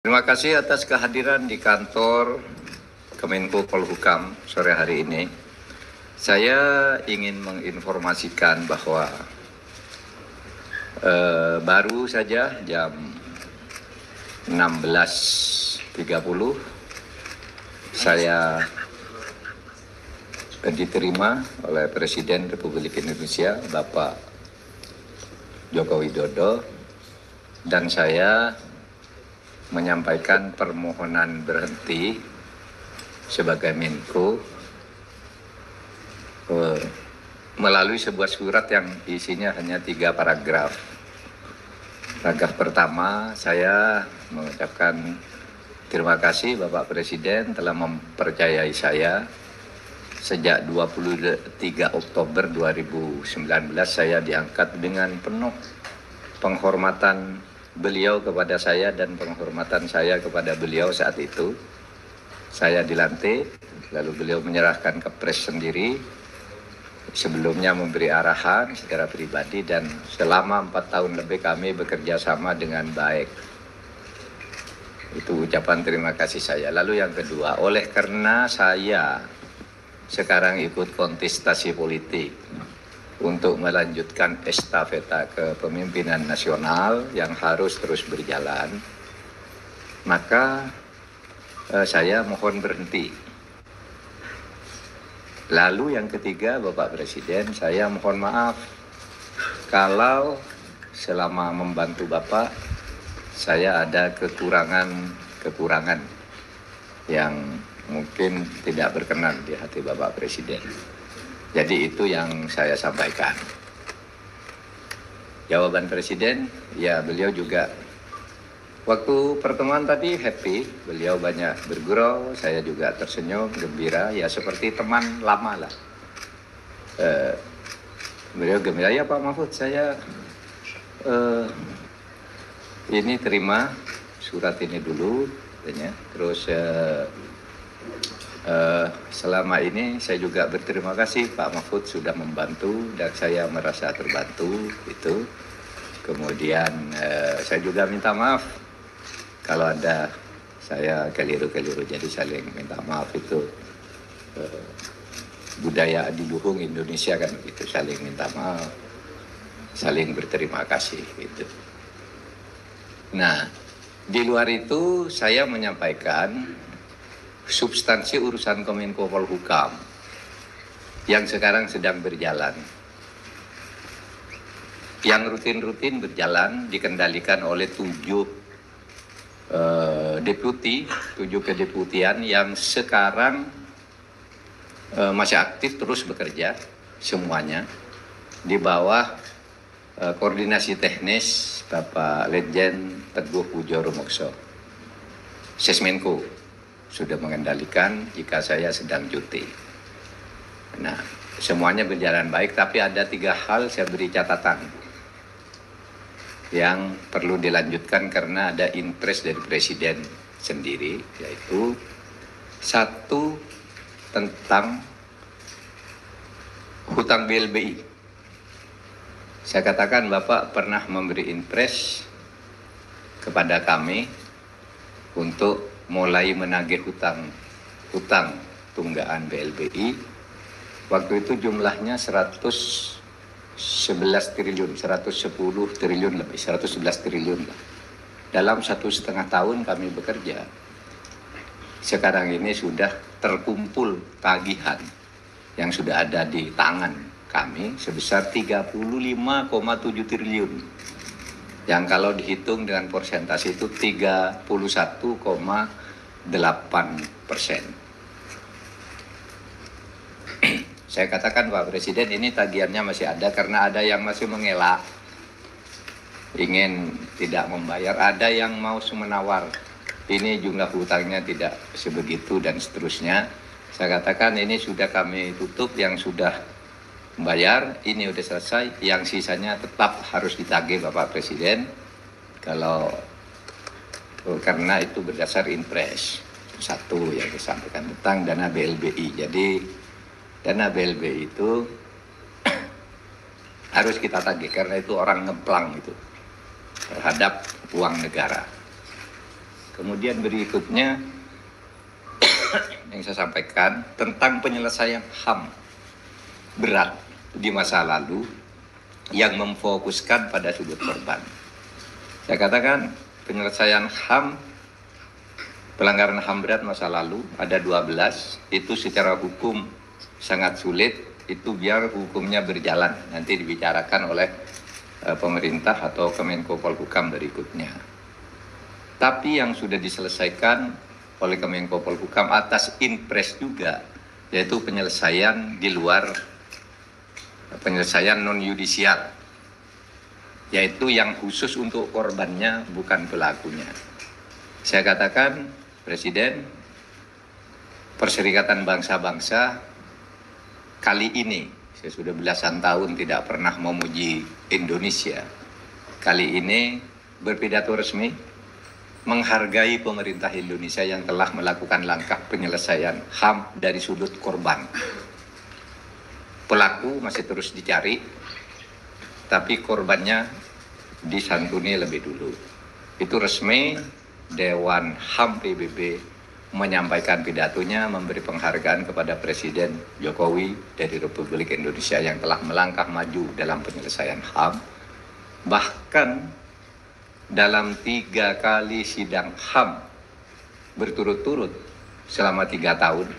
Terima kasih atas kehadiran di kantor Kemenko Polhukam sore hari ini. Saya ingin menginformasikan bahwa baru saja jam 16.30 saya diterima oleh Presiden Republik Indonesia Bapak Joko Widodo, dan saya menyampaikan permohonan berhenti sebagai Menko melalui sebuah surat yang isinya hanya 3 paragraf. Paragraf pertama, saya mengucapkan terima kasih Bapak Presiden telah mempercayai saya. Sejak 23 Oktober 2019 saya diangkat dengan penuh penghormatan beliau kepada saya dan penghormatan saya kepada beliau saat itu. Saya dilantik, lalu beliau menyerahkan kepres sendiri, sebelumnya memberi arahan secara pribadi, dan selama 4 tahun lebih kami bekerja sama dengan baik. Itu ucapan terima kasih saya. Lalu yang kedua, oleh karena saya sekarang ikut kontestasi politik untuk melanjutkan estafeta kepemimpinan nasional yang harus terus berjalan, maka saya mohon berhenti. Lalu yang ketiga, Bapak Presiden, saya mohon maaf kalau selama membantu Bapak saya ada kekurangan yang mungkin tidak berkenan di hati Bapak Presiden. Jadi itu yang saya sampaikan. Jawaban Presiden, ya beliau juga waktu pertemuan tadi happy, beliau banyak bergurau, saya juga tersenyum, gembira, ya seperti teman lama lah. Beliau gembira, ya Pak Mahfud, saya ini terima surat ini dulu, terus selama ini saya juga berterima kasih Pak Mahfud sudah membantu dan saya merasa terbantu itu. Kemudian saya juga minta maaf kalau ada saya keliru-keliru, jadi saling minta maaf. Itu budaya adiluhung Indonesia kan gitu, saling minta maaf, saling berterima kasih gitu. Nah, di luar itu saya menyampaikan substansi urusan Kemenko Polhukam yang sekarang sedang berjalan, yang rutin-rutin berjalan, dikendalikan oleh 7 kedeputian yang sekarang masih aktif terus bekerja semuanya di bawah koordinasi teknis Bapak Letjen Teguh Pujo Rumokso. Sesmenko sudah mengendalikan jika saya sedang cuti. Nah, semuanya berjalan baik, tapi ada 3 hal saya beri catatan yang perlu dilanjutkan karena ada impres dari Presiden sendiri, yaitu 1 tentang hutang BLBI. Saya katakan Bapak pernah memberi impres kepada kami untuk mulai menagih hutang tunggaan BLBI. Waktu itu jumlahnya 111 triliun, 110 triliun lebih, 111 triliun lah. Dalam 1,5 tahun kami bekerja, sekarang ini sudah terkumpul tagihan yang sudah ada di tangan kami sebesar 35,7 triliun. Yang kalau dihitung dengan persentase itu 31,8%. Saya katakan Pak Presiden, ini tagihannya masih ada karena ada yang masih mengelak, ingin tidak membayar, ada yang mau menawar, ini jumlah hutangnya tidak sebegitu dan seterusnya. Saya katakan ini sudah kami tutup, yang sudah membayar ini sudah selesai, yang sisanya tetap harus ditagih Bapak Presiden karena itu berdasar impres. 1 yang disampaikan tentang dana BLBI. Jadi dana BLBI itu harus kita tagih karena itu orang ngeplang itu terhadap uang negara. Kemudian berikutnya yang saya sampaikan tentang penyelesaian HAM berat di masa lalu yang memfokuskan pada sudut korban. Saya katakan penyelesaian HAM, pelanggaran HAM berat masa lalu ada 12, itu secara hukum sangat sulit, itu biar hukumnya berjalan, nanti dibicarakan oleh pemerintah atau Kemenko Polhukam berikutnya. Tapi yang sudah diselesaikan oleh Kemenko Polhukam atas impres juga, yaitu penyelesaian di luar, penyelesaian non-yudisial, yaitu yang khusus untuk korbannya bukan pelakunya. Saya katakan, Presiden, Perserikatan Bangsa-Bangsa kali ini, saya sudah belasan tahun tidak pernah memuji Indonesia, kali ini berpidato resmi menghargai pemerintah Indonesia yang telah melakukan langkah penyelesaian HAM dari sudut korban. Pelaku masih terus dicari, tapi korbannya disantuni lebih dulu. Itu resmi Dewan HAM PBB menyampaikan pidatonya, memberi penghargaan kepada Presiden Jokowi dari Republik Indonesia yang telah melangkah maju dalam penyelesaian HAM. Bahkan dalam 3 kali sidang HAM berturut-turut selama 3 tahun,